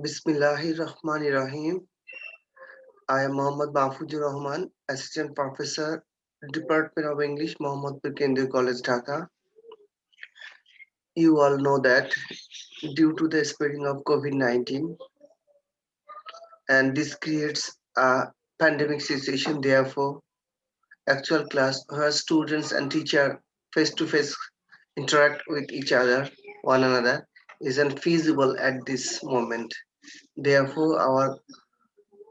Bismillahirrahmanirrahim. I am Mohammad Mahfuzur Rahman, Assistant Professor, Department of English, Mohammadpur Kendriya College, Dhaka. You all know that due to the spreading of COVID-19, and this creates a pandemic situation, therefore, actual class where students and teacher face-to-face interact with each other, one another, is unfeasible at this moment. Therefore, our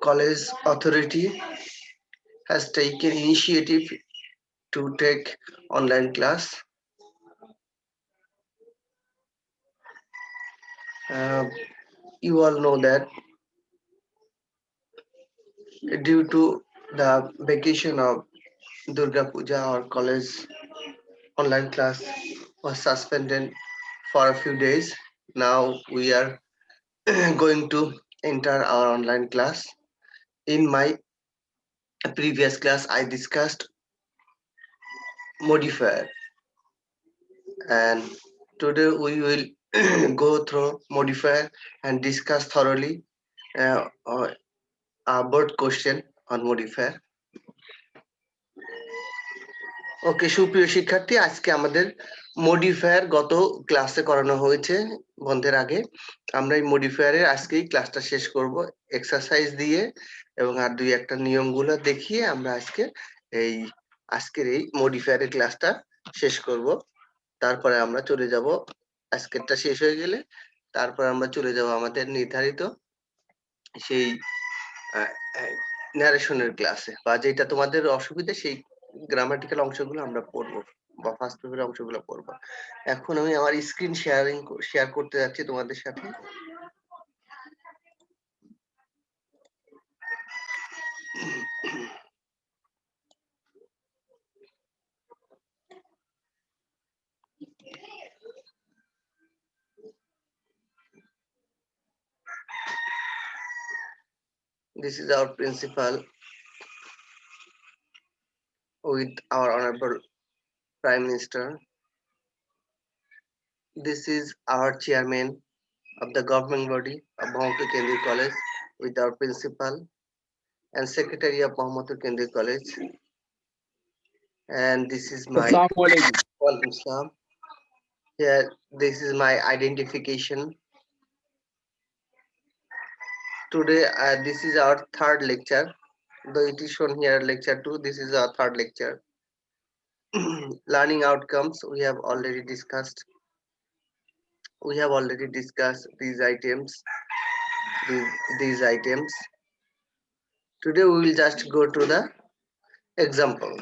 college authority has taken initiative to take online class. Uh, you all know that due to the vacation of Durga Puja, our college online class was suspended for a few days. Now we are going to enter our online class. In my previous class, I discussed modifier, and today we will go through modifier and discuss thoroughly a board question on modifier. ওকে, সুপ্রিয় শিক্ষার্থী, আজকে আমাদের modifier গত ক্লাসে করানো হয়েছে বন্ধের আগে। আমরা এই মডিফায়ারের আজকেই ক্লাসটা শেষ করব এক্সারসাইজ দিয়ে এবং আর দুই একটা নিয়মগুলো দেখিয়ে আমরা আজকের এই মডিফায়ারের ক্লাসটা শেষ করব। তারপরে আমরা চলে যাব, আজকেরটা শেষ হয়ে গেলে তারপর আমরা চলে যাব আমাদের নির্ধারিত সেই ন্যারেশনের ক্লাসে, বা যেটা তোমাদের অসুবিধা সেই গ্রামাটিক্যাল অংশগুলো আমরা পড়বো বা ফার্স্ট পেপারের অংশগুলো পড়বো। এখন আমি আমার স্ক্রিন শেয়ার করতে যাচ্ছি তোমাদের সাথে। This is our principal with our honorable Prime Minister. This is our chairman of the government body of Mohammadpur Kendriya College with our principal and secretary of Mohammadpur Kendriya College. And this is my Walaikum Salam. Here, this is my identification. Today, this is our third lecture. Though it is shown here lecture 2, this is our third lecture. Learning outcomes, we have already discussed. We have already discussed these items. These items. Today, we will just go to the example.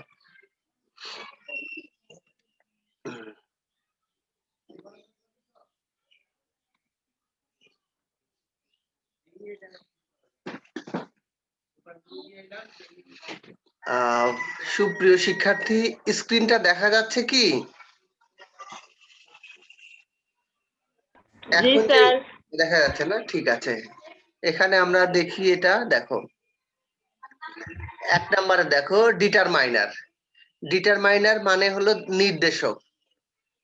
সুপ্রিয় শিক্ষার্থী, স্ক্রিনটা দেখা যাচ্ছে কি? এখন দেখা যাচ্ছে না? ঠিক আছে। এখানে আমরা দেখি, এটা দেখো, এক নম্বরে দেখো ডিটারমাইনার। ডিটারমাইনার মানে হলো নির্দেশক।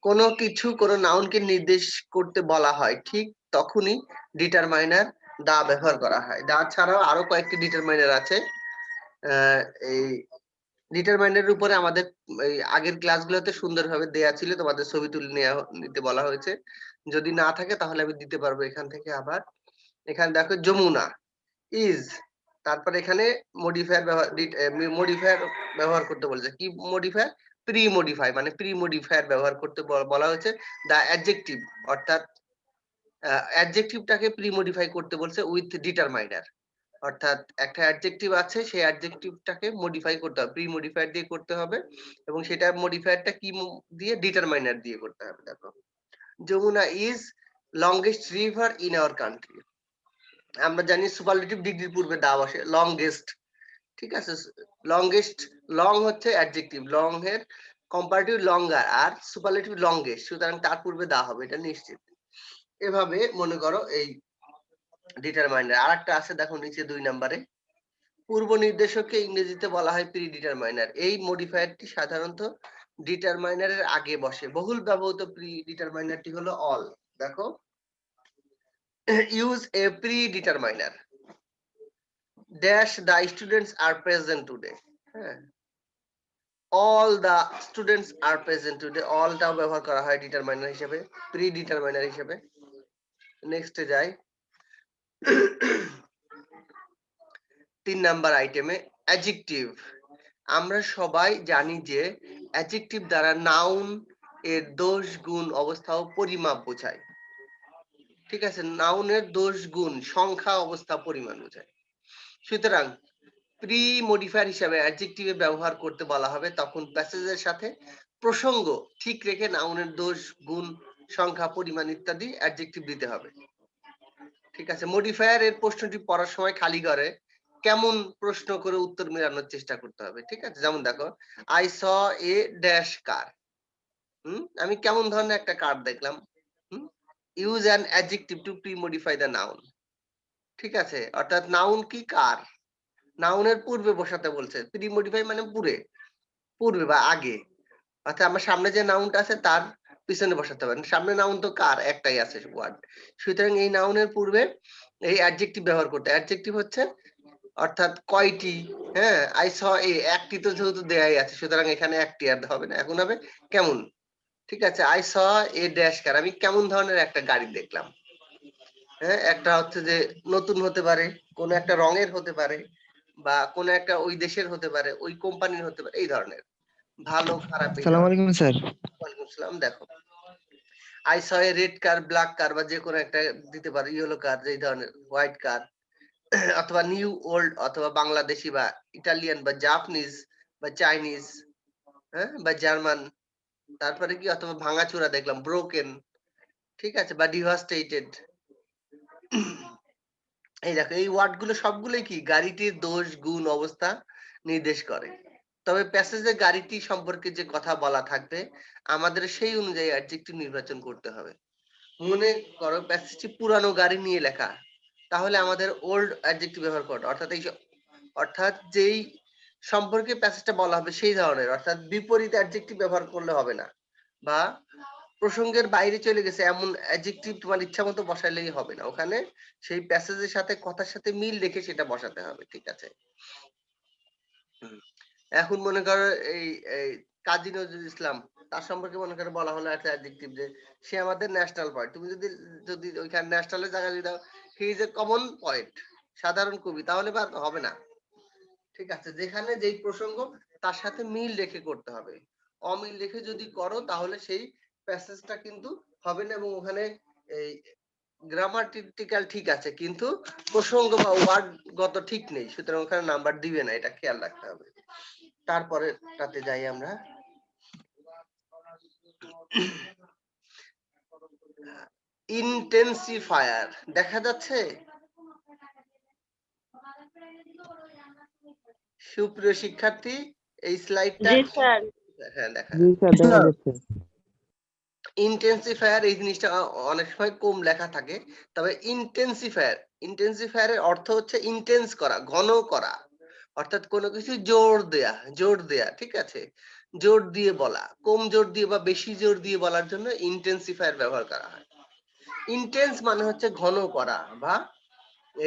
কোনো কিছু, কোনো নাউনকে নির্দেশ করতে বলা হয়, ঠিক তখনই ডিটারমাইনার দা ব্যবহার করা হয়। দা ছাড়াও আরো কয়েকটি ডিটারমাইনার আছে। এই ডিটারমাইনারের উপরে আমাদের এই আগের ক্লাসগুলোতে সুন্দরভাবে দেয়া ছিল, তোমাদের ছবি তুলে নিতে বলা হয়েছে। যদি না থাকে তাহলে আমি দিতে পারবো এখান থেকে আবার। এখানে দেখো যমুনা ইজ, তারপরে এখানে মডিফায়ার ব্যবহার করতে বলেছে। কি মডিফায়ার? প্রি মডিফাই, মানে প্রি মডিফায়ার ব্যবহার করতে বলা হয়েছে। দা অ্যাডজেক্টিভ, অর্থাৎ অ্যাডজেক্টিভটাকে প্রি মডিফাই করতে বলছে উইথ ডিটারমাইনার। অর্থাৎ একটা অ্যাডজেক্টিভ আছে, সেই অ্যাডজেক্টিভটাকে মডিফাই করতে হবে, প্রি মডিফায়ার দিয়ে করতে হবে, এবং সেটা মডিফায়ারটা কি দিয়ে? ডিটারমাইনার দিয়ে করতে হবে। দেখো, Yamuna is longest river in our country. আমরা জানি সুপারলেটিভ ডিগ্রির পূর্বে দা বসে, লংগেস্ট। ঠিক আছে, লংগেস্ট, লং হচ্ছে অ্যাডজেক্টিভ, লং এর কম্পারেটিভ লঙ্গার, আর সুপারলেটিভ লংগেস্ট, সুতরাং তার পূর্বে দা হবে, এটা নিশ্চিত। এভাবে মনে করো এই ডিটারমাইনার। আরেকটা আছে দেখো নিচে 2 নম্বরে, পূর্ব নির্দেশককে ইংরেজিতে বলা হয় প্রি ডিটারমাইনার। এই মডিফায়ারটি সাধারণত ডিটারমাইনারের আগে বসে। বহুল ব্যবহৃত প্রি ডিটারমাইনারটি হলো অল। দেখো, use a predeterminer. Dash the students are present today. All the students are present today. All টাও ব্যবহার করা হয় ডিটারমাইনার হিসেবে, প্রিডিটারমাইনার হিসেবে। নেক্সটে যাই। 3 নাম্বার আইটেমে অ্যাডজেক্টিভ। আমরা সবাই জানি যে অ্যাডজেক্টিভ দ্বারা নাউন এর দোষ গুণ অবস্থা ও পরিমাপ বোঝায়। ঠিক আছে, নাউনের দোষ গুণ সংখ্যা অবস্থা পরিমাণ বোঝায়। সুতরাং প্রি মডিফায়ার হিসাবে অ্যাডজেক্টিভে ব্যবহার করতে বলা হবে তখন প্যাসেজের সাথে প্রসঙ্গ ঠিক রেখে নাউনের দোষ গুণ সংখ্যা পরিমাণ ইত্যাদি অ্যাডজেক্টিভ দিতে হবে। ঠিক আছে, মডিফায়ার এর প্রশ্নটি পড়ার সময় খালি করে কেমন প্রশ্ন করে উত্তর মেলানোর চেষ্টা করতে হবে। ঠিক আছে, যেমন দেখো আই স এ ড্যাশ কার। আমি কেমন ধরনের একটা কার দেখলাম। Use an adjective two pre modify the noun. ঠিক আছে, অর্থাৎ নাউন কি কার, নাউনের পূর্বে বসাতে বলছে। প্রি মডিফাই মানে পূর্বে বা আগে, অর্থাৎ আমার সামনে যে নাউনটা আছে তার পিছনে বসাতে পারেন। সামনে নাউন তো কার একটাই আছে ওয়ার্ড, সুতরাং এই নাউনের পূর্বে এই অ্যাডজেক্টিভ ব্যবহার করতে। অ্যাডজেক্টিভ হচ্ছে অর্থাৎ কয়টি। হ্যাঁ, আই স এ, একটি তো যেহেতু দেয়াই আছে, সুতরাং এখানে একটি আর হবে না, এখন হবে কেমন। ঠিক আছে, আই স এ ড্যাশ কার, আমি কেমন ধরনের একটা গাড়ি দেখলাম। হ্যাঁ, একটা হচ্ছে যে নতুন হতে পারে, কোন একটা রঙের হতে পারে, বা কোন একটা ওই দেশের হতে পারে, ওই কোম্পানির হতে পারে, এই ধরনের ভালো খারাপ এই আসসালামু ধরনের। আলাইকুম স্যার। ওয়ালাইকুম আসসালাম। দেখো I saw a red car, black কার, বা যে কোনো একটা দিতে পারে, ইয়েলো কার, এই ধরনের, হোয়াইট কার, অথবা নিউ ওল্ড, অথবা বাংলাদেশি বা ইটালিয়ান বা জাপানিজ বা চাইনিজ, হ্যাঁ, বা জার্মান। তারপরে কি, অথবা ভাঙাচোরা দেখলাম, ব্রোকেন। ঠিক আছে, বা ডিভাস্টেটেড। এই দেখো এই ওয়ার্ড গুলো সবগুলোই কি গাড়িটির দোষ গুণ অবস্থা নির্দেশ করে। তবে প্যাসেজে গাড়িটি সম্পর্কে যে কথা বলা থাকবে আমাদের সেই অনুযায়ী অ্যাডজেক্টিভ নির্বাচন করতে হবে। মনে করো প্যাসেজটি পুরানো গাড়ি নিয়ে লেখা, তাহলে আমাদের ওল্ড অ্যাডজেক্টিভ ব্যবহার করতে, অর্থাৎ যেই সম্পর্কে প্যাসেজটা বলা হবে সেই ধরনের, অর্থাৎ বিপরীত অ্যাডজেক্টিভ ব্যবহার করলে হবে না, বা প্রসঙ্গের বাইরে চলে গেছে এমন অ্যাডজেক্টিভ তোমার ইচ্ছা মতো বসাইলেই হবে না, ওখানে সেই প্যাসেজের সাথে কথার সাথে মিল রেখে সেটা বসাতে হবে। ঠিক আছে, এখন মনে করো এই কাজী নজরুল ইসলাম, তার সম্পর্কে মনে করো বলা হলো একটা অ্যাডজেক্টিভ যে সে আমাদের ন্যাশনাল পয়েন্ট। তুমি যদি যদি ওইখানে ন্যাশনালের জায়গা যদি দাও he is a common point, সাধারণ কবি, তাহলে বা হবে না। ঠিক আছে, যেখানে যেই প্রসঙ্গ তার সাথে মিল রেখে করতে হবে। অমিল রেখে যদি করো তাহলে সেই প্যাসেজটা কিন্তু হবে না, এবং ওখানে এই গ্রামাটিক্যাল ঠিক আছে কিন্তু প্রসঙ্গ বা ওয়ার্ড গত ঠিক নেই, সুতরাং ওখানে নাম্বার দিবে না, এটা খেয়াল রাখতে হবে। তারপরে তাতে যাই আমরা। ইন্টেন্সিফায়ার দেখা যাচ্ছে? সুপ্রিয় শিক্ষার্থী, এই স্লাইডটা হ্যাঁ দেখা জি যাচ্ছে। স্যার, দেখা যাচ্ছে। ইন্টেন্সিফায়ার এই জিনিসটা অনেক সময় কম লেখা থাকে, তবে ইন্টেন্সিফায়ারের অর্থ হচ্ছে ইন্টেন্স করা, ঘন করা, অর্থাৎ কোনো কিছু জোর দেয়া। ঠিক আছে, জোর দিয়ে বলা, কম জোর দিয়ে বা বেশি জোর দিয়ে বলার জন্য ইন্টেন্সিফায়ার ব্যবহার করা হয়। ইন্টেন্স মানে হচ্ছে ঘন করা, বা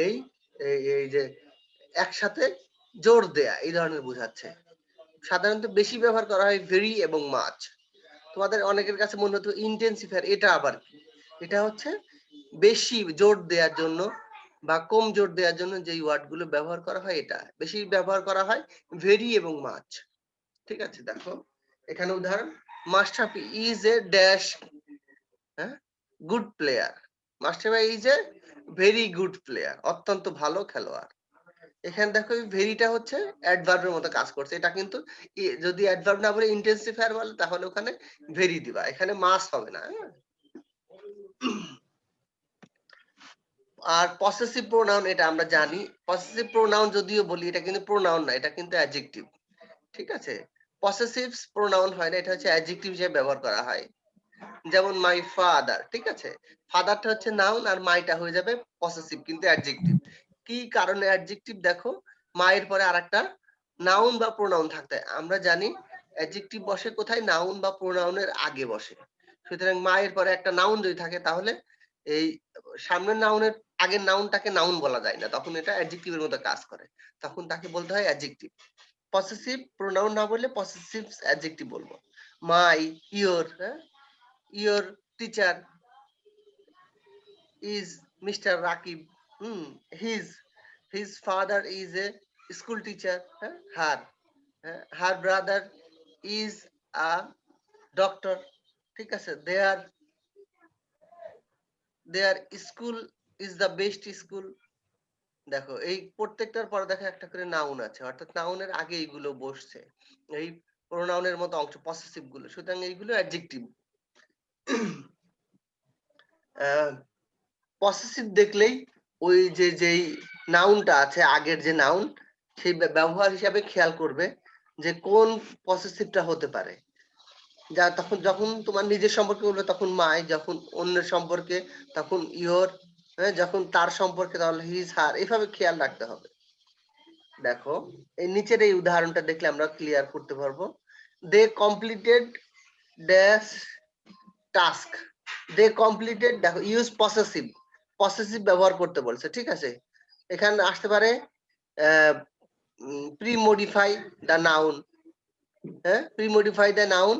এই এই যে একসাথে জোর দেয়া, এই ধরনের বোঝাচ্ছে। সাধারণত বেশি ব্যবহার করা হয় ভেরি এবং মাচ। তোমাদের অনেকের কাছে মনে হতো ইন্টেন্সিফায়ার, এটা আবার কি? এটা হচ্ছে বেশি জোর দেওয়ার জন্য বা কম জোর দেওয়ার জন্য যেই ওয়ার্ড গুলো ব্যবহার করা হয়, এটা বেশি ব্যবহার করা হয় ভেরি এবং মাচ। ঠিক আছে, দেখো এখানে উদাহরণ, Mashrafe is a dash good player. Mashrafe is a very good player, অত্যন্ত ভালো খেলোয়াড়। এখানে দেখো ভেরিটা হচ্ছে অ্যাডভার্বের মতো কাজ করছে, এটা কিন্তু যদি অ্যাডভার্ব না বলে ইন্টেন্সিফায়ার বলে তাহলে ওখানে ভেরি দিবা, এখানে মাস হবে না। আর পসেসিভ প্রোনাউন এটা আমরা জানি, পসেসিভ প্রোনাউন যদিও বলি এটা কিন্তু প্রোনাউন না, এটা কিন্তু অ্যাডজেক্টিভ। ঠিক আছে, পসেসিভ প্রোনাউন হয় না, এটা হচ্ছে অ্যাডজেক্টিভ হিসেবে ব্যবহার করা হয়। যেমন মাই ফাদার, ঠিক আছে, ফাদারটা হচ্ছে নাউন আর মাইটা হয়ে যাবে পসেসিভ কিন্তু অ্যাডজেক্টিভ। কি কারণে অ্যাডজেক্টিভ? দেখো মায়ের পরে আরেকটা নাউন বা প্রোনাউন থাকতে হয়। আমরা জানি অ্যাডজেক্টিভ বসে কোথায়? নাউন বা প্রোনাউনের আগে বসে। সুতরাং মায়ের পরে একটা নাউন যদি থাকে তাহলে এই সামনের নাউনের আগের নাউনটাকে নাউন বলা যায় না, তখন এটা অ্যাডজেক্টিভের মতো কাজ করে, তখন তাকে বলতে হয় অ্যাডজেক্টিভ। পসেসিভ প্রোনাউন না বললে পসেসিভ অ্যাডজেক্টিভ বলবো। মাই, ইয়োর, হ্যাঁ, your teacher is Mr. Rakib. His father is a school teacher. Her brother is a doctor. ঠিক আছে, their school is the best school. দেখো এই প্রত্যেকটার পরে দেখো একটা করে নাউন আছে, অর্থাৎ নাউনের আগে এইগুলো বসছে, এই প্রোনাউনের মতো অংশ পসেসিভ গুলো, সুতরাং এইগুলো অ্যাডজেক্টিভ। পসেসিভ দেখলেই ওই যেই নাউনটা আছে আগের যে নাউন, সেই ব্যবহার হিসাবে খেয়াল করবে যে কোন পসেসিভটা হতে পারে। যা তখন যখন তোমার নিজের সম্পর্কে বলবে তখন মাই, যখন অন্যের সম্পর্কে তখন ইয়োর, হ্যাঁ, যখন তার সম্পর্কে তাহলে হিজ, হার, এইভাবে খেয়াল রাখতে হবে। দেখো এই নিচের এই উদাহরণটা দেখলে আমরা ক্লিয়ার করতে পারবো। They completed dash task. They completed, দেখো ইউজ পসেসিভ, পসেসিভ ব্যবহার করতে বলছে, ঠিক আছে। এখানে আসতে পারে প্রি মডিফাই দ্য নাউন, হ্যাঁ, pre modify the noun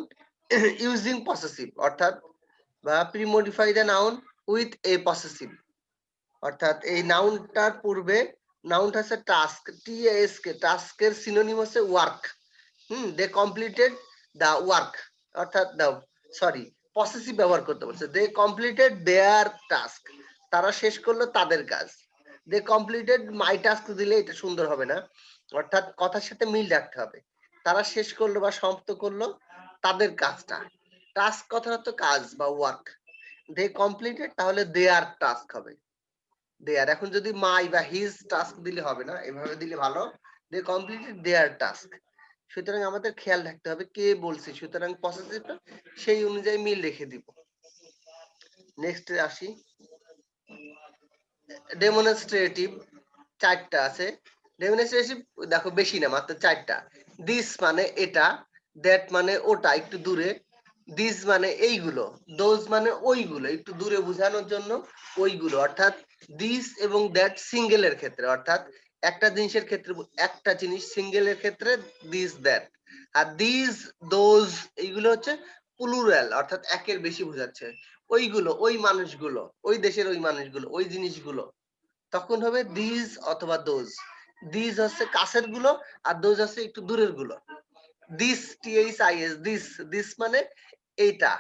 using possessive, অর্থাৎ বা pre modify the noun with a possessive, অর্থাৎ এই নাউনটার পূর্বে নাউনটা হচ্ছে টাস্ক, টিএসকে, টাস্কের সিনোনিম হচ্ছে work. They completed the work, অর্থাৎ সরি পসেসিভ ব্যবহার করতে বলছে। দে কমপ্লিটেড দেয়ার টাস্ক, তারা শেষ করলো তাদের কাজ। দে কমপ্লিটেড মাই টাস্ক দিলে এটা সুন্দর হবে না, অর্থাৎ কথার সাথে মিল রাখতে হবে। তারা শেষ করলো বা সমাপ্ত করলো তাদের কাজটা। টাস্ক কথাটা তো কাজ বা ওয়ার্ক। দে কমপ্লিটেড তাহলে দেয়ার টাস্ক হবে, দেয়ার। এখন যদি মাই বা হিজ টাস্ক দিলে হবে না, এভাবে দিলে ভালো, দে কমপ্লিটেড দেয়ার টাস্ক। সুতরাং আমাদের খেয়াল রাখতে হবে কে বলছে, সুতরাং পসেসিভটা সেই অনুযায়ী মিল রেখে দিব। নেক্সট আসি, ডেমনস্ট্রেটিভ চারটা আছে। ডেমনস্ট্রেটিভ দেখো বেশি না, মাত্র চারটা। দিস মানে এটা, দ্যাট মানে ওটা একটু দূরে, দিস মানে এইগুলো, দোজ মানে ওইগুলো একটু দূরে বোঝানোর জন্য ওইগুলো, অর্থাৎ দিস এবং দ্যাট সিঙ্গেলের ক্ষেত্রে, অর্থাৎ একটা জিনিসের ক্ষেত্রে, একটা জিনিস সিঙ্গেলের ক্ষেত্রে দিস দ্যাট, আর দিস দোজ এইগুলো হচ্ছে প্লুরাল, অর্থাৎ একের বেশি বোঝাচ্ছে। ওইগুলো, ওই মানুষগুলো, ওই দেশের ওই মানুষগুলো, ওই জিনিসগুলো, তখন হবে দিস অথবা দোজ। দিস হচ্ছে কাছের গুলো, আর দোজ হচ্ছে একটু দূরের গুলো। দিস THIS, দিস, দিস মানে এইটা,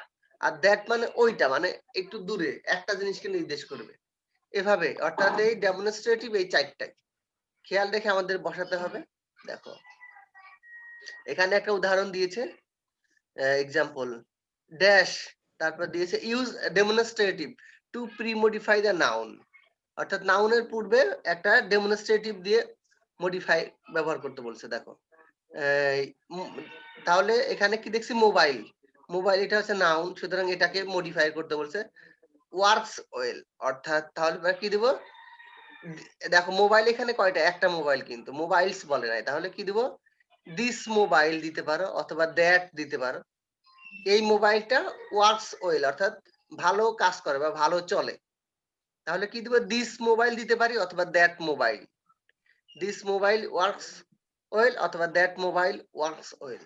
আর দ্যাট মানে ওইটা, মানে একটু দূরে একটা জিনিসকে নির্দেশ করবে। এভাবে, অর্থাৎ এই ডেমনস্ট্রেটিভ এই চারটাই খেয়াল রেখে আমাদের বসাতে হবে। দেখো এখানে একটা উদাহরণ দিয়েছে, এক্সাম্পল ড্যাশ, তারপর দিয়েছে use demonstrative to premodify the noun, অর্থাৎ নাউনের পূর্বে একটা ডেমনস্ট্রেটিভ দিয়ে মডিফাই ব্যবহার করতে বলছে। দেখো তাহলে এখানে কি দেখছি, মোবাইল, মোবাইল এটা হচ্ছে নাউন, সুতরাং এটাকে মডিফাই করতে বলছে ওয়ার্কস ওয়েল, অর্থাৎ তাহলে কি দিব, দেখো মোবাইল এখানে কয়টা, একটা মোবাইল, কিন্তু মোবাইলস বলে নাই, তাহলে কি দিব, দিস মোবাইল দিতে পারো অথবা দ্যাট দিতে পারো। এই মোবাইলটা ওয়ার্কস ওয়েল, অর্থাৎ ভালো কাজ করে বা ভালো চলে, তাহলে কি দিব, দিস মোবাইল দিতে পারি অথবা that mobile, this mobile works well অথবা দ্যাট মোবাইল ওয়ার্কস ওয়েল,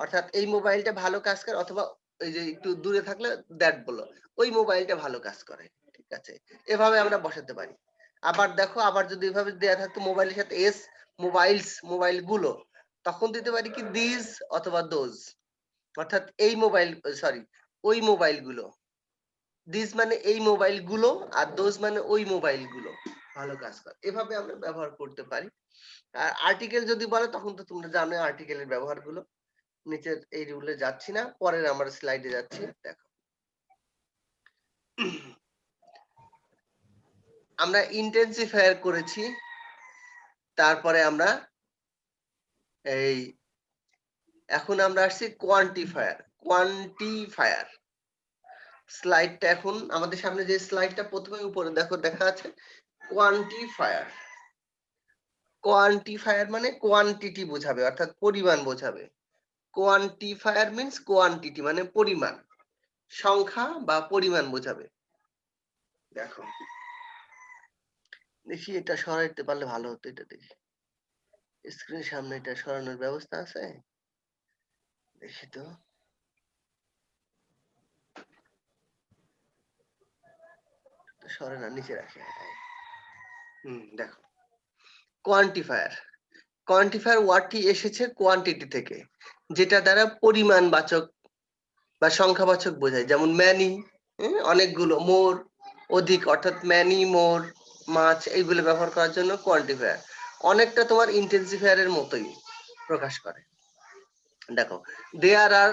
অর্থাৎ এই মোবাইলটা ভালো কাজ করে, অথবা ওই যে একটু দূরে থাকলে দ্যাট বলো, ওই মোবাইলটা ভালো কাজ করে, ঠিক আছে। এভাবে আমরা বসাতে পারি। আবার দেখো, আবার যদি এভাবে দেয়া থাকতো মোবাইলের সাথে এস, মোবাইলস, মোবাইল গুলো, তখন দিতে পারি কি দিস অথবা দোজ, অর্থাৎ এই মোবাইল, সরি ওই মোবাইল গুলো, দিস মানে এই মোবাইল গুলো, আর দোজ মানে ওই মোবাইল গুলো ভালো কাজ করে। এভাবে আমরা ব্যবহার করতে পারি। আর আর্টিকেল যদি বলে তখন তো তোমরা জানো আর্টিকেলের ব্যবহার গুলো। নিচের এই রুলে যাচ্ছি না, পরের আমরা স্লাইডে যাচ্ছি। দেখো আমরা ইন্টেন্সিফায়ার করেছি, তারপরে আমরা এই এখন আমরা আসছি কোয়ান্টিফায়ার। কোয়ান্টিফায়ার স্লাইডটা এখন আমাদের সামনে, যে স্লাইডটা প্রথমে উপরে দেখো দেখা আছে কোয়ান্টিফায়ার। কোয়ান্টিফায়ার মানে কোয়ান্টিটি বোঝাবে, অর্থাৎ পরিমাণ বোঝাবে। কোয়ান্টিফায়ার মিন্স কোয়ান্টিটি মানে পরিমাণ, সংখ্যা বা পরিমাণ বোঝাবে। দেখো দেখি এটা সরাইতে পারলে ভালো হতো, এটা দেখি স্ক্রিনের সামনে এটা সরানোর ব্যবস্থা আছে, দেখি তো। সরে না, নিচে রাখি। দেখো কোয়ান্টিফায়ার, কোয়ান্টিফায়ার ওয়ার্ডটি এসেছে কোয়ান্টিটি থেকে, যেটা দ্বারা পরিমাণবাচক বা সংখ্যাবাচক বোঝায়, যেমন ম্যানি অনেকগুলো, মোর অধিক, অর্থাৎ ম্যানি মোর মাছ, এইগুলো ব্যবহার করার জন্য কোয়ান্টিফায়ার। অনেকটা তোমার ইন্টেন্সিফায়ারের মতোই প্রকাশ করে। দেখো there are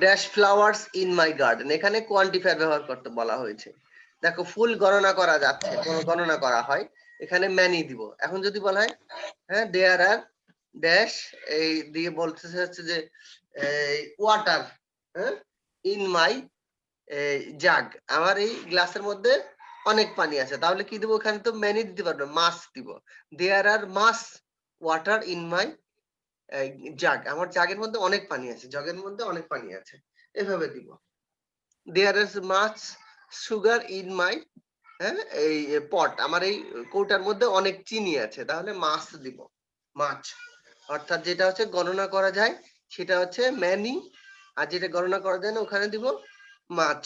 dash flowers in my garden, এখানে কোয়ান্টিফায়ার ব্যবহার করতে বলা হয়েছে। দেখো ফুল গণনা করা যাচ্ছে, কোনো গণনা করা হয়, এখানে ম্যানি দিব। এখন যদি বলা হয় হ্যাঁ দেয়ার আর ড্যাশ, এই দিয়ে বলতে হচ্ছে যে ওয়াটার হ্যাঁ ইন মাই জাগ, আমার এই গ্লাসের মধ্যে অনেক পানি আছে, তাহলে কি দিব, এখানে তো ম্যানি দিতে পারবো, মাস দিব। দেয়ার আর মাস ওয়াটার ইন মাই জাগ, আমার জাগের মধ্যে অনেক পানি আছে, জগের মধ্যে অনেক পানি আছে, এভাবে দিব। There is much sugar in my এই পট, আমার এই কৌটার মধ্যে অনেক চিনি আছে, তাহলে মাছ দিব, মাছ। অর্থাৎ যেটা হচ্ছে গণনা করা যায় সেটা হচ্ছে ম্যানি, আর যেটা গণনা করা যায় না ওখানে দিব মাছ।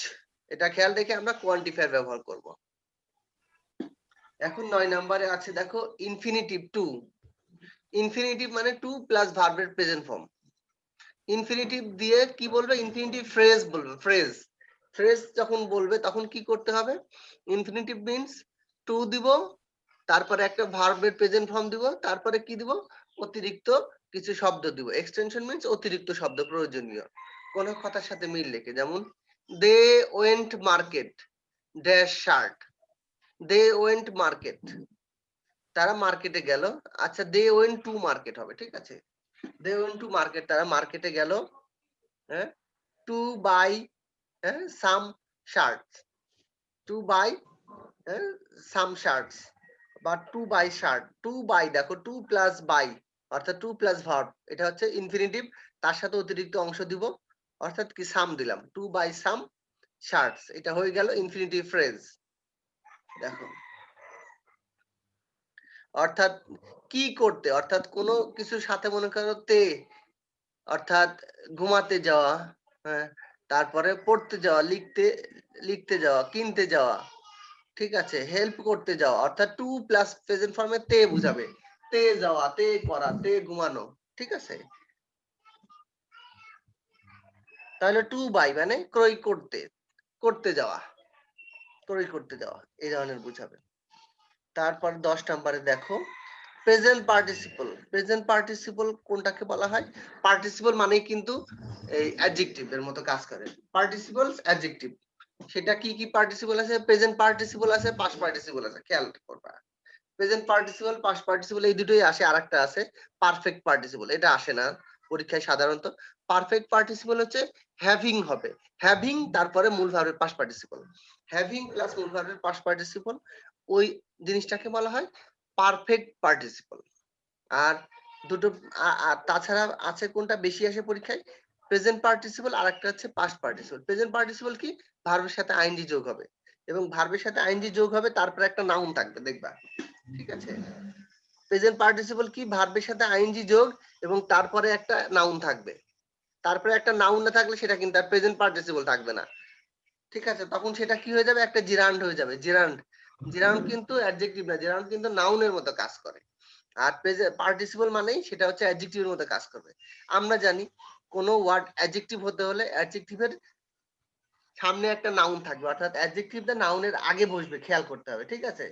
এটা খেয়াল রেখে আমরা কোয়ান্টিফায়ার ব্যবহার করব। এখন 9 নম্বরে আছে দেখো ইনফিনিটিভ টু। ইনফিনিটিভ মানে টু প্লাস ভার্বের প্রেজেন্ট ফর্ম। ইনফিনিটিভ দিয়ে কি বলবে, ইনফিনিটিভ ফ্রেজ বলবে, ফ্রেজ। ফ্রেজ যখন বলবে তখন কি করতে হবে, ইনফিনিটিভ মিন্স টু দিব, তারপরে একটা ভার্বের প্রেজেন্ট ফর্ম দিব, তারপরে কি দিব, অতিরিক্ত কিছু শব্দ দিব। এক্সটেনশন মিন্স অতিরিক্ত শব্দ, প্রয়োজনীয় কোন কথার সাথে মিল রেখে, যেমন they went market dash shirt, they went market, তারা মার্কেটে গেল। আচ্ছা দে ওয়েন্ট টু মার্কেট হবে, ঠিক আছে, দে ওয়েন্ট টু মার্কেট, তারা মার্কেটে গেল হ্যাঁ to buy some shirts, to buy some shirts, বা to buy shirt, to buy দেখো টু প্লাস বাই অর্থাৎ টু প্লাস ভার্ব, এটা হচ্ছে ইনফিনিটিভ, তার সাথে অতিরিক্ত অংশ দিব, অর্থাৎ কি সাম দিলাম, টু বাই সাম শার্টস, এটা হয়ে গেল ইনফিনিটিভ ফ্রেজ। দেখো অর্থাৎ কি করতে, অর্থাৎ কোনো কিছুর সাথে মনে করো তে, অর্থাৎ ঘুমাতে যাওয়া, হ্যাঁ তারপরে পড়তে যাওয়া, লিখতে লিখতে যাওয়া, কিনতে যাওয়া, ঠিক আছে, হেল্প করতে যাওয়া, অর্থাৎ টু প্লাস প্রেজেন্ট ফর্মে তে বুঝাবে, তে যাওয়া, তে করা, তে ঘুমানো, ঠিক আছে। তাহলে টু বাই মানে ক্রয় করতে, করতে যাওয়া, ক্রয় করতে যাওয়া, এই ধরনের বুঝাবে। তারপর 10 নম্বরে দেখো প্রেজেন্ট পার্টিসিপল। প্রেজেন্ট পার্টিসিপল কোনটাকে বলা হয়, পার্টিসিপল মানেই কিন্তু এই অ্যাডজেক্টিভ এর মতো কাজ করে। পার্টিসিপলস অ্যাডজেক্টিভ, সেটা কি কি পার্টিসিপল আছে, প্রেজেন্ট পার্টিসিপল আছে, পাস্ট পার্টিসিপল আছে, খেয়াল করবা। প্রেজেন্ট পার্টিসিপল, পাস্ট পার্টিসিপল এই দুটোই আসে, আরেকটা আছে পারফেক্ট পার্টিসিপল, এটা আসে না পরীক্ষায় সাধারণত। পারফেক্ট পার্টিসিপল হচ্ছে হ্যাভিং হবে, হ্যাভিং তারপরে মূল ভার্বের পাস্ট পার্টিসিপল, হ্যাভিং প্লাস মূল ভার্বের পাস্ট পার্টিসিপল, ওই জিনিসটাকে বলা হয় পারফেক্ট পার্টিসিপল। আর দুটো তাছাড়া আছে কোনটা বেশি আসে পরীক্ষায়, প্রেজেন্ট পার্টিসিপল, আর একটা হচ্ছে পাস্ট পার্টিসিপল। প্রেজেন্ট পার্টিসিপল কি, ভার্বের সাথে আইএনজি যোগ হবে, এবং ভার্বের সাথে আইএনজি যোগ হবে, তারপরে একটা নাউন থাকবে দেখবা, ঠিক আছে। প্রেজেন্ট পার্টিসিপল কি, ভার্বের সাথে আইএনজি যোগ এবং তারপরে একটা নাউন থাকবে, তারপরে একটা নাউন না থাকলে সেটা কিন্তু আর প্রেজেন্ট পার্টিসিপল থাকবে না, ঠিক আছে, তখন সেটা কি হয়ে যাবে, একটা জিরান্ড হয়ে যাবে, জিরান্ড। জিরান্ড কিন্তু অ্যাডজেক্টিভ না, জিরান্ড কিন্তু নাউনের মতো কাজ করে। আর পার্টিসিপল মানেই সেটা হচ্ছে অ্যাডজেক্টিভের মতো কাজ করবে। আমরা জানি কোন ওয়ার্ড অ্যাডজেক্টিভ হতে হলে অ্যাডজেক্টিভের সামনে একটা নাউন থাকবে, অর্থাৎ অ্যাডজেক্টিভটা নাউনের আগে বসবে, খেয়াল করতে হবে, ঠিক আছে।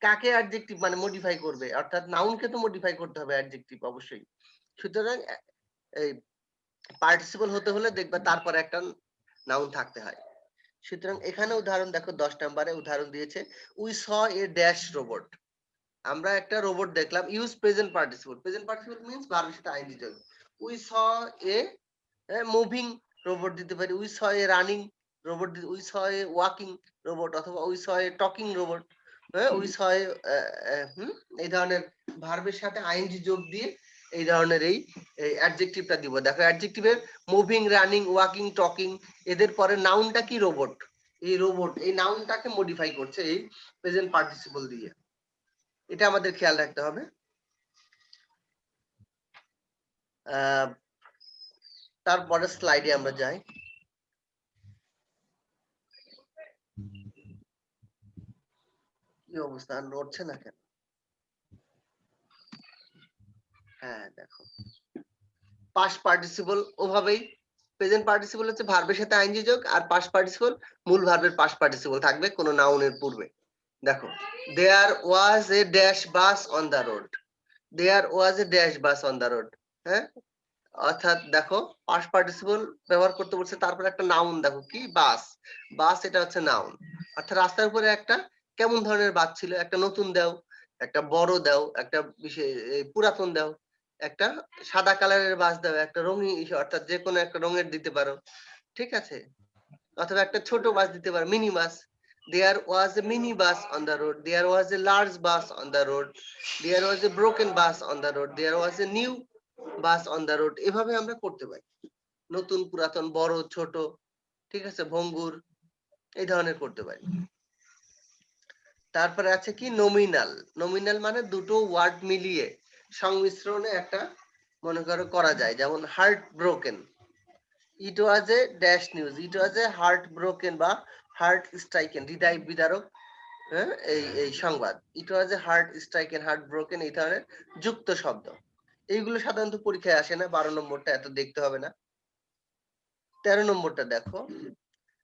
কাকে অ্যাডজেক্টিভ মানে মডিফাই করবে, অর্থাৎ নাউনকে তো মডিফাই করতে হবে অ্যাডজেক্টিভ অবশ্যই। সুতরাং এই পার্টিসিপল হতে হলে দেখবে তারপরে একটা নাউন থাকতে হয়। সুতরাং এখানে উদাহরণ দেখো 10 নম্বরে উদাহরণ দিয়েছে, we saw a dash robot, আমরা একটা রোবট দেখলাম, use present participle, present participle means ভার্বের সাথে আইএনজি যোগ। We saw a moving robot দিতে পারি, we saw a running robot, we saw a walking robot, অথবা we saw a talking robot, we saw a এই ধরনের ভার্বের সাথে আইএনজি যোগ দিয়ে এই ধরনের এই অ্যাডজেক্টিভটা দিব। দেখো অ্যাডজেক্টিভের মুভিং, রানিং, ওয়াকিং, টকিং, এদের পরে নাউনটা কি, রোবট, এই রোবট এই নাউনটাকে মডিফাই করছে এই প্রেজেন্ট পার্টিসিপল দিয়ে। এটা আমাদের খেয়াল রাখতে হবে। তারপরে স্লাইডে আমরা যাই। কি অবস্থা, নড়ছে না কেন? হ্যাঁ দেখো, পাস্ট পার্টিসিপল ওভাবেই, প্রেজেন্ট পার্টিসিপল হচ্ছে ভার্বের সাথে আইএনজি যোগ, আর পাস্ট পার্টিসিপল মূল ভার্বের পাস্ট পার্টিসিপল থাকবে কোন নাউনের পূর্বে। দেখো, there was a dash bus on the road, there was a dash bus on the road. হ্যাঁ, অর্থাৎ দেখো পাস্ট পার্টিসিপল ব্যবহার করতে বলছে, তারপর একটা নাউন দেখো কি বাস, বাস এটা হচ্ছে নাউন। অর্থাৎ রাস্তার উপরে একটা কেমন ধরনের বাস ছিল, একটা নতুন দাও, একটা বড় দাও, একটা পুরাতন দাও, একটা সাদা কালারের বাস দাও, একটা রঙিন অর্থাৎ যে কোনো একটা রঙের দিতে পারো, ঠিক আছে, অথবা একটা ছোট বাস দিতে পারো, mini bus. There was a mini bus on the road, there was a large bus on the road, there was a broken bus on the road, there was a new bus on the road। এভাবে আমরা করতে পারি, নতুন পুরাতন বড় ছোট, ঠিক আছে, ভঙ্গুর, এই ধরনের করতে পারি। তারপরে আছে কি নমিনাল, নমিনাল মানে দুটো ওয়ার্ড মিলিয়ে সংমিশ্রণে একটা মনে করো করা যায়, যেমন heart broken, it was a dash news, it was A heart broken বা হার্ট স্ট্রাইকেন, হৃদয় বিদারক, হ্যাঁ এই সংবাদ, ইট ওয়াজ এ হার্ট স্ট্রাইকেন, হার্ট ব্রোকেন, এই ধরনের যুক্ত শব্দ। এইগুলো সাধারণত পরীক্ষায় আসে না, 12 নম্বরটা এত দেখতে হবে না। 13 নম্বরটা দেখো,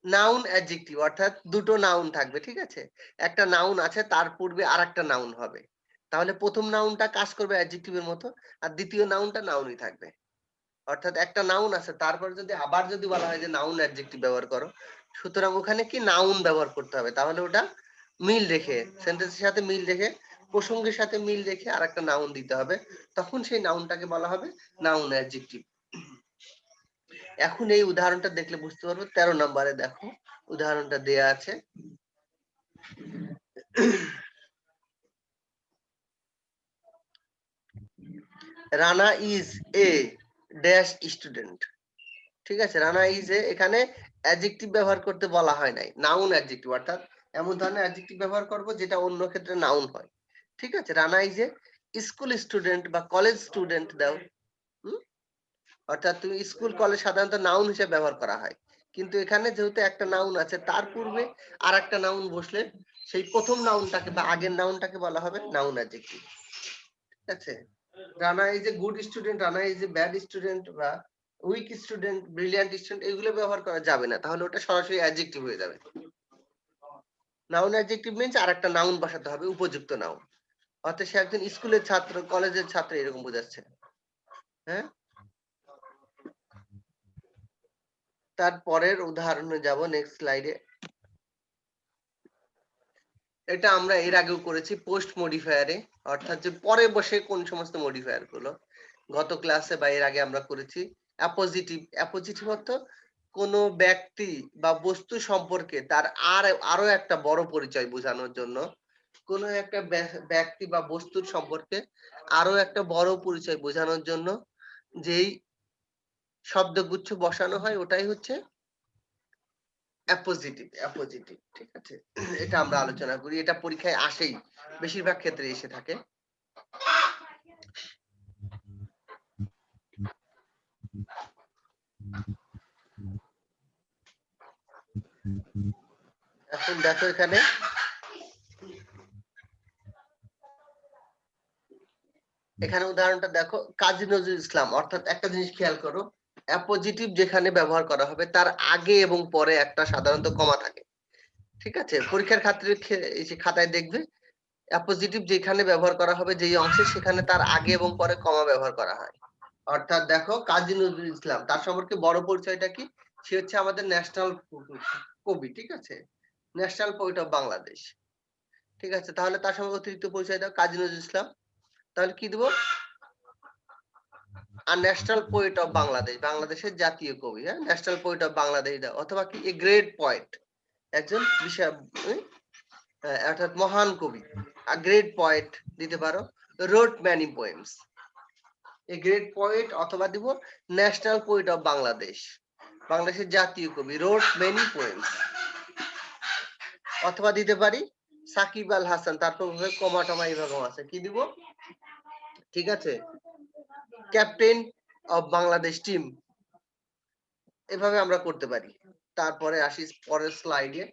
নাউন অ্যাডজেক্টিভ, অর্থাৎ দুটো নাউন থাকবে, ঠিক আছে, একটা নাউন আছে তার পূর্বে আর একটা নাউন হবে, তাহলে প্রথম নাউনটা কাজ করবে অ্যাডজেক্টিভের মতো, আর দ্বিতীয় নাউনটা নাউনই থাকবে। অর্থাৎ একটা নাউন আছে, তারপর যদি আবার যদি বলা হয় যে নাউন অ্যাডজেক্টিভ ব্যবহার করো, সুতরাং ওখানে কি নাউন ব্যবহার করতে হবে, তাহলে ওটা মিল রেখে, সেন্টেন্সের সাথে মিল রেখে, প্রসঙ্গের সাথে মিল রেখে আর একটা নাউন দিতে হবে, তখন সেই নাউনটাকে বলা হবে নাউন অ্যাডজেক্টিভ। এখন এই উদাহরণটা দেখলে বুঝতে পারবো। 13 নম্বরে দেখো উদাহরণটা দেয়া আছে। Rana is a dash student, ঠিক আছে, রানা ইজ এ, এখানে অ্যাডজেক্টিভ ব্যবহার করতে বলা হয় নাই, নাউন অ্যাডজেক্টিভ, অর্থাৎ এমন ধরনের অ্যাডজেক্টিভ ব্যবহার করব যেটা অন্য ক্ষেত্রে নাউন হয়, ঠিক আছে। Rana is a school student বা কলেজ স্টুডেন্ট দাও, অর্থাৎ তুমি স্কুল কলেজ সাধারণত নাউন হিসেবে ব্যবহার করা হয়, কিন্তু এখানে যেহেতু একটা নাউন আছে তার পূর্বে আর একটা নাউন বসলে সেই প্রথম নাউনটাকে বা আগের নাউনটাকে বলা হবে নাউন অ্যাডজেক্টিভ, ঠিক আছে। Rana is a good student, Rana is a bad student বা উইক স্টুডেন্ট, ব্রিলিয়ান্ট স্টুডেন্ট, এগুলো ব্যবহার করা যাবে না, তাহলে ওটা সরাসরি অ্যাডজেক্টিভ হয়ে যাবে। নাউন অ্যাডজেক্টিভ মিন্স আর একটা নাউন বসাতে হবে, উপযুক্ত নাউন, অর্থাৎ সে একজন স্কুলের ছাত্র, কলেজের ছাত্র, এরকম বোঝাচ্ছে। হ্যাঁ, তারপরের উদাহরণে যাব, নেক্সট স্লাইডে। এটা আমরা এর আগেও করেছি পোস্ট মডিফায়ারে, অর্থাৎ যে পরে বসে কোন সমস্ত মডিফায়ার গুলো, গত ক্লাসে বা এর আগে আমরা করেছি। অ্যাপোজিটিভ, অ্যাপোজিটিভ অর্থ কোন ব্যক্তি বা বস্তু সম্পর্কে তার আরো একটা বড় পরিচয় বোঝানোর জন্য, কোন একটা ব্যক্তি বা বস্তুর সম্পর্কে আরো একটা বড় পরিচয় বোঝানোর জন্য যেই শব্দগুচ্ছ বসানো হয় ওটাই হচ্ছে অ্যাপোজিটিভ, অ্যাপোজিটিভ, ঠিক আছে। এটা আমরা আলোচনা করি, এটা পরীক্ষায় আসেই, বেশিরভাগ ক্ষেত্রে এসে থাকে। এখন দেখো এখানে উদাহরণটা দেখো, কাজী নজরুল ইসলাম, অর্থাৎ একটা জিনিস খেয়াল করো, অ্যাপোজিটিভ যেখানে ব্যবহার করা হবে তার আগে এবং পরে একটা সাধারণত কমা থাকে, ঠিক আছে। পরীক্ষার ক্ষেত্রে খাতায় দেখবে অ্যাপোজিটিভ যেখানে ব্যবহার করা হবে যেই অংশে, সেখানে তার আগে এবং পরে কমা ব্যবহার করা হয়। অর্থাৎ দেখো কাজী নজরুল ইসলাম, তার সম্পর্কে বড় পরিচয়টা কি, সে হচ্ছে আমাদের ন্যাশনাল কবি, ঠিক আছে, ন্যাশনাল পোয়েট অফ বাংলাদেশ, ঠিক আছে। তাহলে তার সঙ্গে অতিরিক্ত পরিচয় দাও কাজী নজরুল ইসলাম, তাহলে কি দেবো, আর ন্যাশনাল পোয়েট অফ বাংলাদেশ, বাংলাদেশের জাতীয় কবি, হ্যাঁ, ন্যাশনাল পোয়েট অফ বাংলাদেশ দাও, অথবা কি এ গ্রেট পয়েট, একজন বিশাল অর্থাৎ মহান কবি, আ গ্রেট পয়েট দিতে পারো, wrote many poems, a great poet, অথবা দিব ন্যাশনাল পোয়েট অফ বাংলাদেশ, বাংলাদেশের জাতীয় কবি, রোট মেনি পোয়েমস। অথবা দিতে পারি সাকিব আল হাসান, তারপর কমা টমা এইভাবে আছে, কি দিব? ঠিক আছে, ক্যাপ্টেন অফ বাংলাদেশ টিম, এভাবে আমরা করতে পারি। তারপরে আসি পরের স্লাইডে।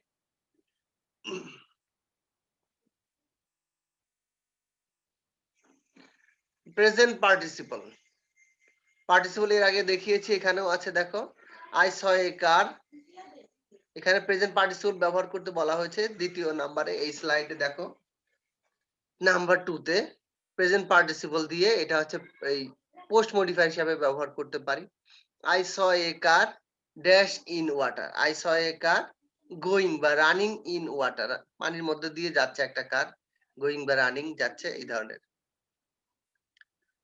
Present participle. পার্টিসিপল এর আগে দেখিয়েছি, এখানেও আছে দেখো, আই স এ কার। এখানে প্রেজেন্ট পার্টিসিপল ব্যবহার করতে বলা হয়েছে দ্বিতীয় নাম্বারে, এই স্লাইডে দেখো নাম্বার 2 তে প্রেজেন্ট পার্টিসিপল দিয়ে এটা হচ্ছে এই পোস্ট মডিফায়ার হিসাবে ব্যবহার করতে পারি। I saw a car dash in water, I saw a car going বা রানিং ইন ওয়াটার, পানির মধ্যে দিয়ে যাচ্ছে একটা কার, গোয়িং বা রানিং যাচ্ছে, এই ধরনের।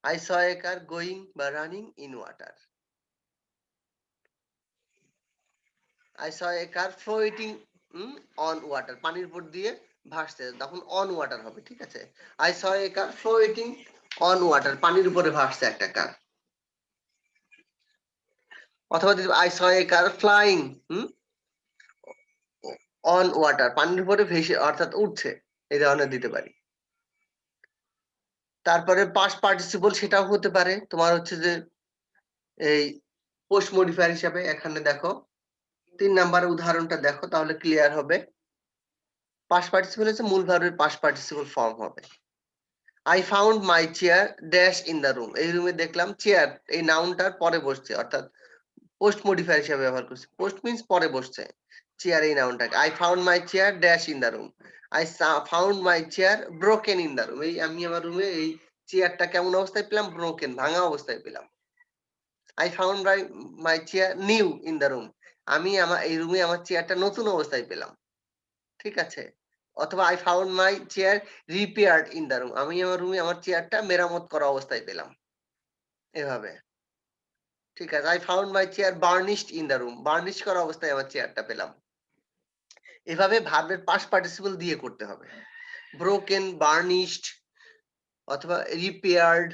I saw a car going বা running in water. I saw a car floating on water, পানির উপর দিয়ে ভাসছে, তখন অন ওয়াটার হবে, ঠিক আছে। I saw a car floating on water, পানির উপরে ভাসছে একটা কার। অথবা I saw a car flying on water, পানির উপরে ভেসে অর্থাৎ উঠছে, এই ধরনের দিতে পারি। তারপরে পাস্ট পার্টিসিপল, সেটাও হতে পারে তোমার হচ্ছে যে এই পোস্ট মডিফায়ার হিসাবে। এখানে দেখো 3 নাম্বার উদাহরণটা দেখো, তাহলে ক্লিয়ার হবে। পাস্ট পার্টিসিপল হচ্ছে মূল ভার্বের পাস্ট পার্টিসিপল ফর্ম হবে। I found my chair dash in the room, এই রুমে দেখলাম চেয়ার এই নাউনটার পরে বসছে, অর্থাৎ পোস্ট মডিফায়ার হিসেবে ব্যবহার করছে। পোস্ট মিন্স পরে বসছে, চেয়ার এই নাউনটাকে। I found my chair dash in the room, I found my chair broken in the room, এই আমি আমার রুমে এই চেয়ারটা কেমন অবস্থায় পেলাম? ব্রোকেন, ভাঙা অবস্থায় পেলাম। I found my chair new in the room, আমি আমার এই রুমে আমার চেয়ারটা নতুন অবস্থায় পেলাম, ঠিক আছে। অথবা I found my chair repaired in the room, আমি আমার রুমে আমার চেয়ারটা মেরামত করা অবস্থায় পেলাম, এভাবে, ঠিক আছে। I found my chair varnished in the room, varnish করা অবস্থায় আমার চেয়ারটা পেলাম। এভাবে ভার্বের পাস্ট পার্টিসিপল দিয়ে করতে হবে। ব্রোকেন, বার্নিশড অথবা রিপেয়ার্ড,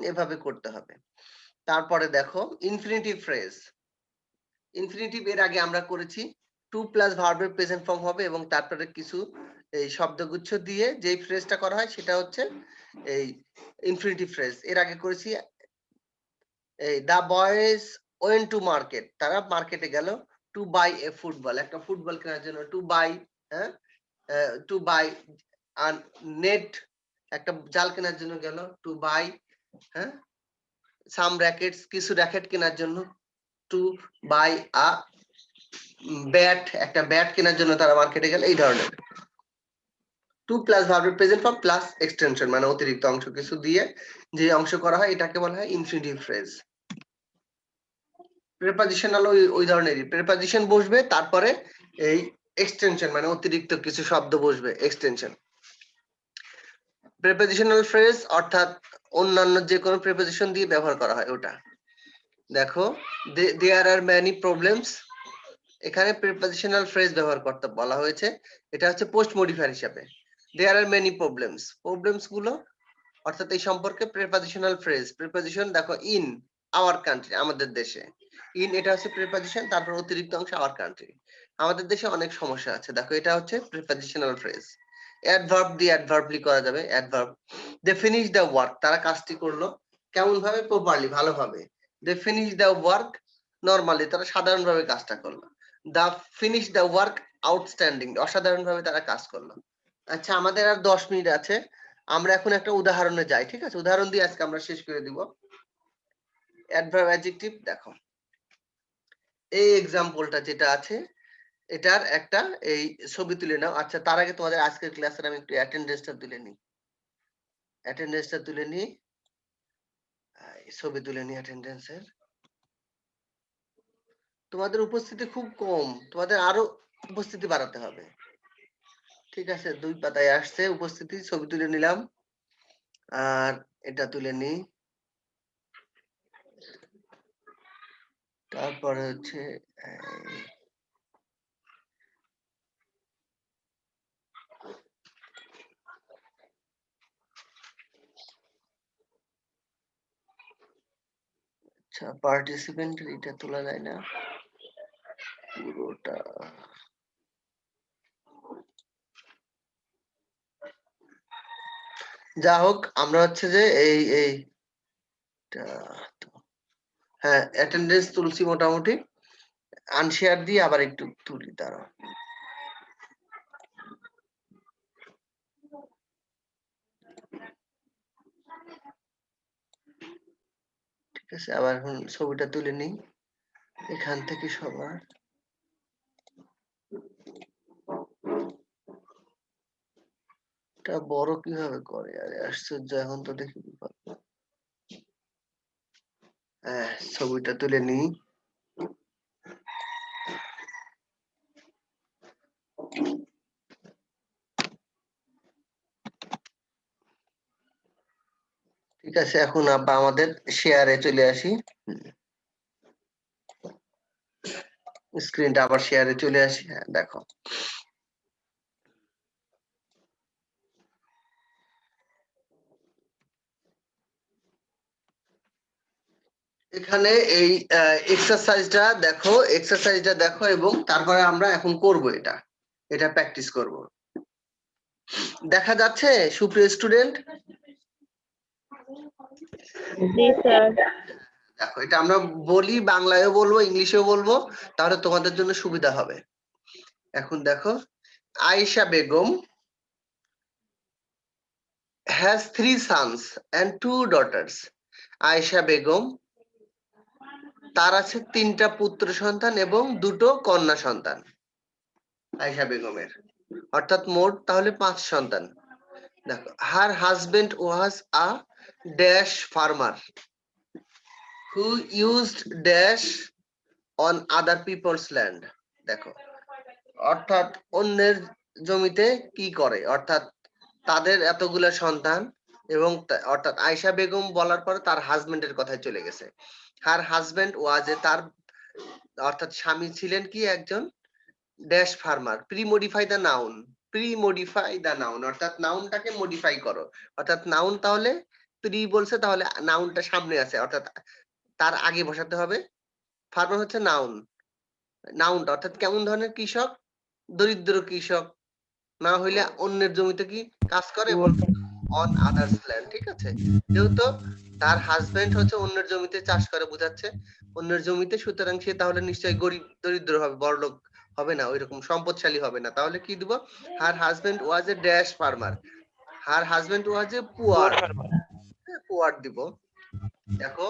এভাবে করতে হবে। তারপরে দেখো ইনফিনিটিভ ফ্রেজ। ইনফিনিটিভ এর আগে আমরা করেছি টু প্লাস ভার্বের প্রেজেন্ট ফর্ম হবে এবং তারপরে কিছু এই শব্দগুচ্ছ দিয়ে যেই ফ্রেজটা করা হয় সেটা হচ্ছে এই ইনফিনিটিভ ফ্রেজ। এর আগে করেছি এই দা বয়েজ ওয়েন টু মার্কেট, তারা মার্কেটে গেল টু বাই এ ফুটবল, একটা ফুটবল কেনার জন্য, টু বাই, হ্যাঁ, টু বাই আর নেট, একটা জাল কেনার জন্য গেল, টু বাই, হ্যাঁ, সাম র্যাকেটস, কিছু র্যাকেট কেনার জন্য, টু বাই আ ব্যাট, একটা ব্যাট কেনার জন্য তারা মার্কেটে গেল, এই ধরনের। টু প্লাস ভার্বের প্রেজেন্ট ফর্ম প্লাস এক্সটেনশন, মানে অতিরিক্ত অংশ কিছু দিয়ে যে অংশ করা হয় এটাকে বলা হয় ইনফিনিটিভ ফ্রেজ। প্রেপোজিশনাল ওই ধরনেরই, প্রেপোজিশন বসবে, তারপরে এই এক্সটেনশন মানে অতিরিক্ত কিছু শব্দ বসবে, এক্সটেনশন। প্রেপোজিশনাল ফ্রেজ অর্থাৎ অন্যান্য যে কোনো প্রেপোজিশন দিয়ে ব্যবহার করা হয় ওটা। দেখো দেয়ার আর মেনি প্রবলেমস, এখানে প্রিপোজিশনাল ফ্রেজ ব্যবহার করতে বলা হয়েছে, এটা হচ্ছে পোস্ট মডিফায়ার হিসাবে। দেয়ার আর মেনি প্রবলেমস, প্রবলেমস গুলো অর্থাৎ এই সম্পর্কে প্রিপোজিশনাল ফ্রেজ। প্রিপোজিশন দেখো ইন আওয়ার কান্ট্রি, আমাদের দেশে, ইন এটা হচ্ছে প্রিপোজিশন, তারপর অতিরিক্ত অংশ আওয়ার কান্ট্রি, আমাদের দেশে অনেক সমস্যা আছে, দেখো এটা হচ্ছে প্রিপোজিশনাল ফ্রেজ। অ্যাডভার্ব দিয়ে অ্যাডভার্বলি করা যাবে, adverb. They finish the work, তারা কাজটি করলো কেমন ভাবে? প্রপারলি, ভালোভাবে। They finish the work normally, তারা সাধারণভাবে কাজটা করলো। They finish the work outstanding, অসাধারণভাবে তারা কাজ করলো। আচ্ছা, আমাদের আর 10 মিনিট আছে, আমরা এখন একটা উদাহরণে যাই, ঠিক আছে? উদাহরণ দিয়ে আজকে আমরা শেষ করে দিব। অ্যাডভার্ব অ্যাডজেক্টিভ দেখো, এই এক্সাম্পলটা যেটা আছে এটার একটা এই ছবি তুলে নাও। আচ্ছা, তার আগে তোমাদের আজকের ক্লাসের আমি একটু অ্যাটেন্ডেন্সটা তুলে নিই, অ্যাটেন্ডেন্সটা তুলে নিই, ছবি তুলে নিই অ্যাটেন্ডেন্সের। তোমাদের উপস্থিতি খুব কম, তোমাদের আরো উপস্থিতি বাড়াতে হবে, ঠিক আছে? 2 পাতায় আসছে উপস্থিতি, ছবি তুলে নিলাম। আর এটা তুলে নিই, তারপরে হচ্ছে আচ্ছা, পার্টিসিপেন্ট এটা তোলা যায় না পুরোটা। যা হোক আমরা হচ্ছে যে এই হ্যাঁ অ্যাটেন্ডেন্স তুলছি মোটামুটি, আনশেয়ার দিয়ে আবার একটু তুলি তারা। ঠিক আছে, আবার এখন ছবিটা তুলে নিই এখান থেকে সবার। এটা বড় কিভাবে করে? আরে আশ্চর্য, এখন তো দেখি বিপদ। হ্যাঁ, ছবিটা তুলে নিই। ঠিক আছে, এখন আবার আমাদের শেয়ারে চলে আসি। স্ক্রিনটা আবার শেয়ারে চলে আসি। হ্যাঁ দেখো, এখানে এই এক্সারসাইজটা দেখো এবং তারপরে আমরা এখন করব এটা প্র্যাকটিস করব। দেখা যাচ্ছে সুপ্রিয় স্টুডেন্ট? জি স্যার। দেখো, এটা আমরা বলি, বাংলায়ও বলবো, ইংলিশেও বলবো, তাহলে তোমাদের জন্য সুবিধা হবে। এখন দেখো, Ayesha Begum has 3 sons and 2 daughters. Ayesha Begum তার আছে 3টা পুত্র সন্তান এবং 2টো কন্যা সন্তান। আয়েশা বেগমের অর্থাৎ মোট তাহলে 5 সন্তান। দেখো, her husband was a dash farmer who used dash on other people's land. দেখো, অর্থাৎ অন্যের জমিতে কি করে, অর্থাৎ তাদের এতগুলো সন্তান এবং অর্থাৎ আয়েশা বেগম বলার পরে তার হাজবেন্ডের কথায় চলে গেছে। হার হাজবেন্ড ওয়াজ তার অর্থাৎ স্বামী ছিলেন কি একজন dash farmer. Pre-modify the noun, pre-modify the noun অর্থাৎ নাউনটাকে মডিফাই করো। অর্থাৎ নাউন তাহলে প্রি বলছে, তাহলে নাউনটা সামনে আছে, অর্থাৎ তার আগে বসাতে হবে। ফার্মার হচ্ছে নাউন, নাউনটা অর্থাৎ কেমন ধরনের কৃষক? দরিদ্র কৃষক, না হইলে অন্যের জমিতে কি কাজ করে অন আদার্স ল্যান্ড। ঠিক আছে, যেহেতু তার হাজবেন্ড হচ্ছে অন্যের জমিতে চাষ করে বোঝাচ্ছে অন্যের জমিতে, সুতরাং সে তাহলে নিশ্চয়ই গরিব দরিদ্র হবে, বড়লোক হবে না, ওইরকম সম্পদশালী হবে না। তাহলে কি দিব? হার husband was a dash farmer, her husband was a poor, poor দিব। দেখো,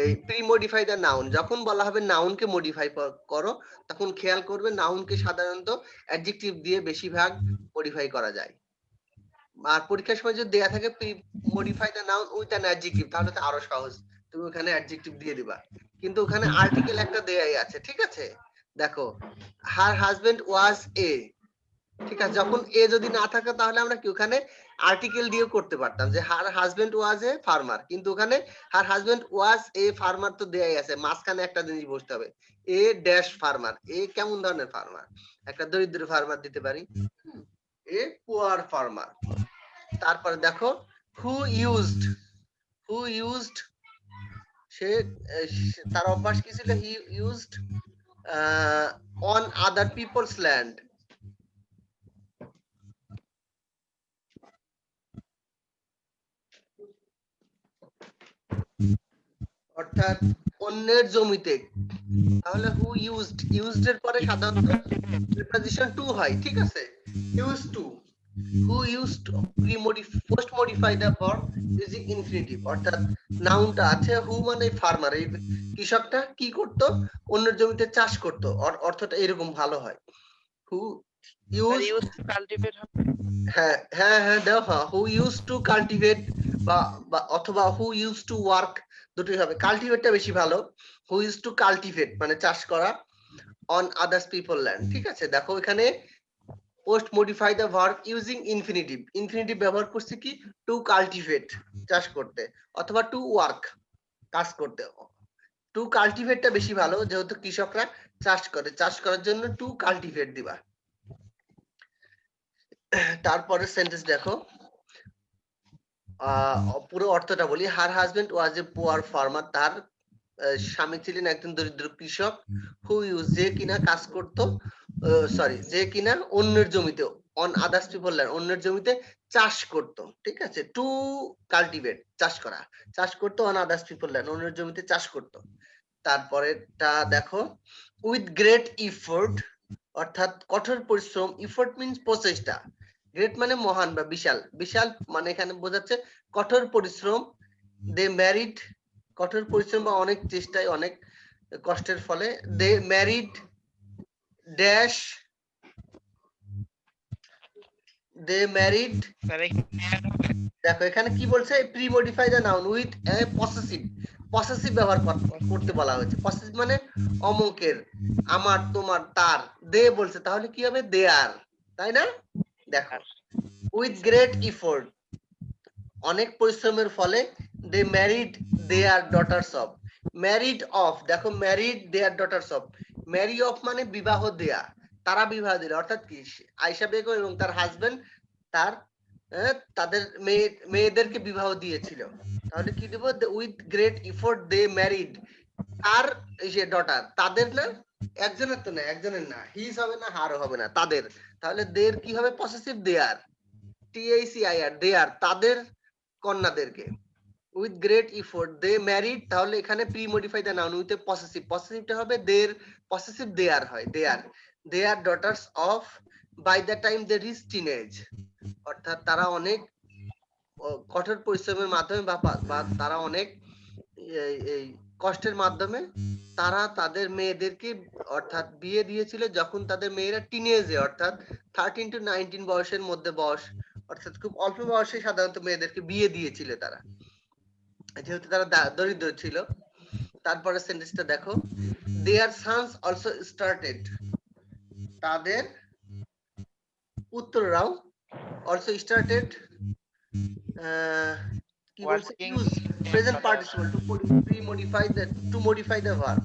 এই প্রি মডিফাই দ্য নাউন, যখন বলা হবে নাউনকে মডিফাই করো, তখন খেয়াল করবে নাউনকে সাধারণত অ্যাডজেক্টিভ দিয়ে বেশিরভাগ মডিফাই করা যায়। আর পরীক্ষার সময় যদি দেয়া থাকে pre modify the noun with an adjective, তাহলে তো আরো সহজ, তুমি ওখানে অ্যাডজেক্টিভ দিয়ে দিবা। কিন্তু ওখানে আর্টিকেল একটা দেয়াই আছে। ঠিক আছে, দেখো, হার হাজবেন্ড ওয়াজ এ, ঠিক আছে, যখন এ যদি না থাকে তাহলে আমরা কি ওখানে আর্টিকেল দিয়ে করতে পারতাম যে হার হাজবেন্ড ওয়াজ এ ফার্মার, কিন্তু ওখানে হার হাজবেন্ড ওয়াজ এ ফার্মার তো দেয়াই আছে, মাঝখানে একটা জিনিস বসতে হবে, এ ড্যাশ ফার্মার। এ কেমন ধরনের ফার্মার? একটা দরিদ্র ফার্মার দিতে পারি, এ পুয়ার ফার্মার। তারপরে দেখো, হু ইউজড, সে তার অভ্যাস কি ছিল? He used on other people's land, অর্থাৎ অন্যের জমিতে। তাহলে হু ইউজড এর পরে সাধারণত প্রিপজিশন টু হয়। ঠিক আছে, use to, who used to post modify the verb using infinitive, অর্থাৎ নাউনটা আছে হু মানে ফার্মার, এই কৃষকটা কি করত? অন্যের জমিতে চাষ করত, অর্থটা এরকম ভালো হয়। হু ইউজ টু কাল্টিভেট, হ্যাঁ হ্যাঁ হ্যাঁ দাও, হ্যাঁ, হু ইউজ টু কাল্টিভেট বা অথবা হু ইউজ টু ওয়ার্ক, দুটোই হবে। কাল্টিভেটটা বেশি ভালো, হু ইউজ টু কাল্টিভেট মানে চাষ করা, অন আদার্স পিপল ল্যান্ড। ঠিক আছে, দেখো এখানে post modify the verb using infinitive, infinitive ব্যবহার করছে কি? টু কাল্টিভেট চাষ করতে, অথবা টু ওয়ার্ক কাজ করতে। টু কাল্টিভেটটা বেশি ভালো, যেহেতু কৃষকরা চাষ করে, চাষ করার জন্য টু কাল্টিভেট দিবা। তারপরে সেন্টেন্স দেখো, পুরো অর্থটা বলি। হার husband was a poor farmer, তার স্বামী ছিলেন একজন দরিদ্র কৃষক। হু ইউজ, যে কিনা কাজ করত, সরি, যে কিনা অন্যের জমিতে, অন আদার্স পিপল ল্যান্ড, অন্যের জমিতে চাষ করত, ঠিক আছে, টু কাল্টিভেট চাষ করা, চাষ করতো অন আদার্স পিপল ল্যান্ড, অন্যের জমিতে চাষ করতো। তারপরেটা দেখো, উইথ গ্রেট ইফোর্ট, অর্থাৎ কঠোর পরিশ্রম, ইফোর্ট মিন্স প্রচেষ্টা, গ্রেট মানে মহান বা বিশাল, বিশাল মানে এখানে বোঝাচ্ছে কঠোর পরিশ্রম, দে ম্যারিড, কঠোর পরিশ্রম বা অনেক চেষ্টায়, অনেক কষ্টের ফলে, they married dash, they married, দেখো এখানে কি বলছে, pre modify the noun with a possessive, possessive ব্যবহার করতে বলা হয়েছে, পসেসিভ মানে অমুকের, আমার, তোমার, তার, দে বলছে, তাহলে কি হবে, দে আর, তাই না? দেখো, উইথ গ্রেট ইফোর্ট, অনেক পরিশ্রমের ফলে, they married their daughters off, married off, দেখো married their daughters off, marry off মানে বিবাহ দেয়া, তারা বিবাহ দিল, অর্থাৎ কি, আয়েশা বেগম এবং তার হাজবেন্ড তার তাদের মেয়েদেরকে বিবাহ দিয়েছিল, তাহলে কি দেব, with great effort they married, আর এই যে ডটার, তাদের না, একজনের তো না, একজনের না, হিজ হবে না, হার হবে না, তাদের, তাহলে দের কি হবে, পসেসিভ দেয়ার, TACIR দেয়ার, তাদের কন্যাদেরকে, with great effort they married, তাহলে এখানে pre modify the noun with a possessive, পসেসিভটা হবে দের, পসেসিভ দেয়ার হয়, their daughters off by the time they reach teenage, অর্থাৎ তারা অনেক কঠোর পরিশ্রমের মাধ্যমে বা তারা অনেক এই কষ্টের মাধ্যমে তারা তাদের মেয়েদেরকে অর্থাৎ বিয়ে দিয়েছিল যখন তাদের মেয়েরা টিনেজে, অর্থাৎ 13 to 19 বয়সের মধ্যে বয়স, অর্থাৎ খুব অল্প বয়সে সাধারণত মেয়েদেরকে বিয়ে দিয়েছিল তারা, যেহেতু তারা দরিদ্র ছিল। তারপরে সেন্টেন্সটা দেখো, দেয়ার সানস অলসো স্টার্টেড, তাদের পুত্ররাও অলসো স্টার্টেড, কি বলছে, use present participle to modify the verb,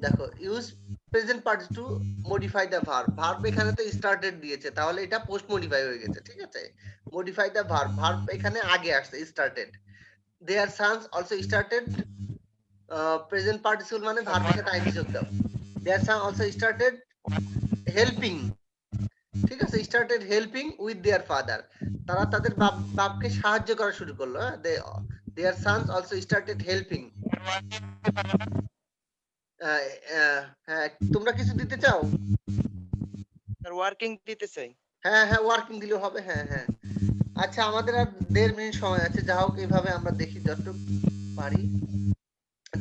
দেখো use present participle to modify the verb, verb এখানে তো স্টার্টেড দিয়েছে, তাহলে এটা পোস্ট মডিফাই হয়ে গেছে, ঠিক আছে, মডিফাই দ্য ভার্ব, ভার্ব এখানে আগে আসছে, started, their sons also started, present participle মানে ভার্বের সাথে আইএনজি যোগ দাও, their son also started helping, ঠিক আছে, started helping with their father, তারা তাদের বাপকে সাহায্য করা শুরু করলো, their sons also started helping, হ্যাঁ, তোমরা কিছু দিতে চাও? ওয়ার্কিং দিতে চাই। হ্যাঁ হ্যাঁ, ওয়ার্কিং দিলে হবে, হ্যাঁ হ্যাঁ। আচ্ছা, আমাদের আর 1.5 মিনিট সময় আছে, যা হোক এইভাবে আমরা দেখি যতটুকু পারি।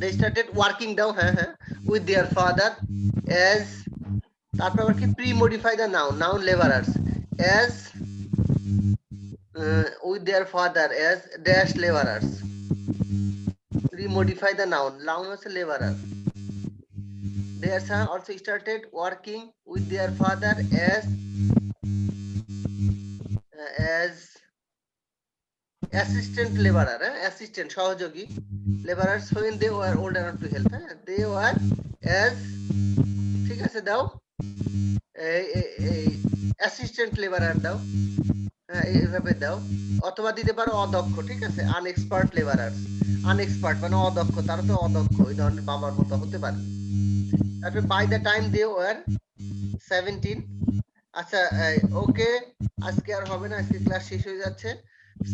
they started working দাও, হ্যাঁ হ্যাঁ, with their father as, তারপর আবার কি, pre modify the noun laborers as, with their father as dash laborers, pre modify the noun হচ্ছে laborer, their son also started working with their father as assistant laborer, assistant সহযোগী, laborers when they were old enough to help, they were as, ঠিক আছে, দাও এই assistant labourer দাও, হ্যাঁ এইভাবে দাও, অথবা দিতে পারো অদক্ষ, ঠিক আছে, আনএক্সপার্ট লেবারার, আনএক্সপার্ট মানে অদক্ষ, তারা তো অদক্ষ, ওই ধরনের বাবার মতো হতে পারে। তারপরে by the time they were 17, আচ্ছা ওকে, আজকে আর হবে না, আজকে ক্লাস শেষ হয়ে যাচ্ছে,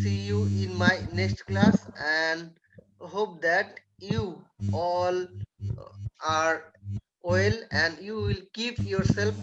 see you in my next class and hope that you all are well and you will keep yourself